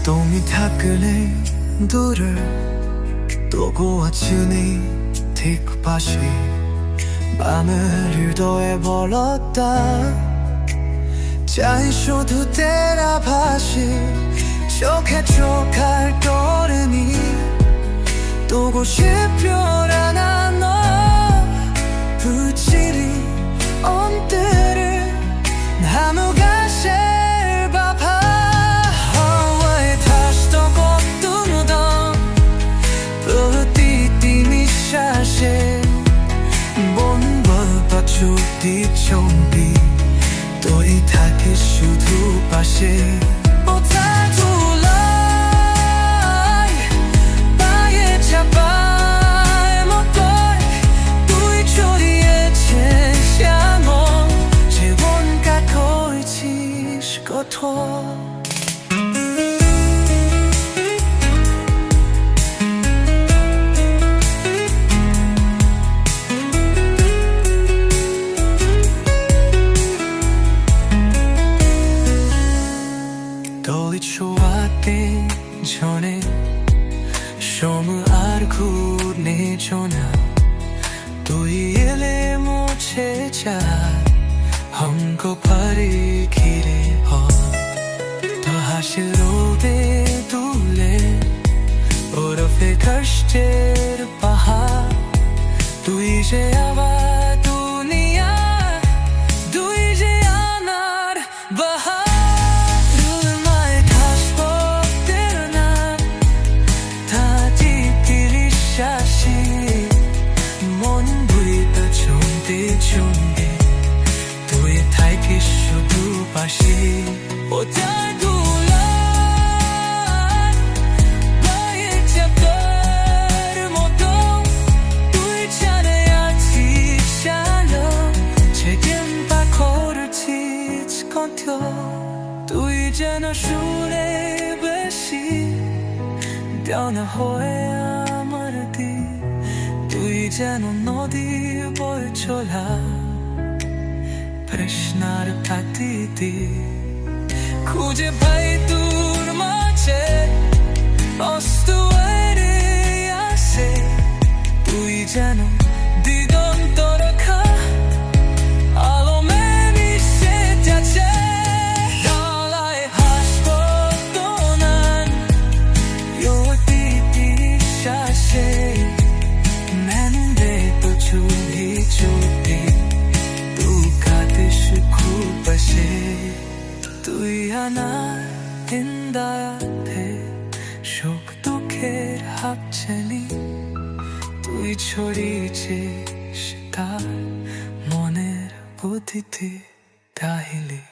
তুমি থাকলে 둘을 두고 왔으니 뒷밭이 밤을 유도해 벌었다 자이쇼도 때라밭이 촉할 거르니 두고 싶어라 너 부지리 엄들을 나무가 셀바파 허와에 다시 또 꽃두무던 부띠띠 미샤시 본벌 바추디 좀비 또 이타게 슈두 바시 Doli chuate jone shomu arku ne jona tui ele moche cha हमको परी खीरे हो तो हाशिरो दे दूले और फिर कष्टेर पहा तू इसे आवा दुनिया तू इसे आनार बहा रुमाए खासो तेरना ताजी तेरी शाशी मन बुरी तो चुंदे चुंदे 타이키 슈두 바시 오달 둘러 너의 잡다를 모두 둘잖아야 지샬러 책임 바코를 치지 건텨 또 이제 너 슈레 베시 변화 호야 말디 또 이제 넌 어디 보여줘라 प्रश्नार पाती थी कुझे भाई दूर माचे 어스투에리 야세 우이자노 디건 떠나가 알로메니 세자체 달라의 하스포도 난 요티티 샤세 맨데 또 주히 주디 তুই আনা ইন্দাতে শোক দুঃখের হাতছানি তুই ছড়িয়েছিস তার মনের প্রতিটি তাহিলি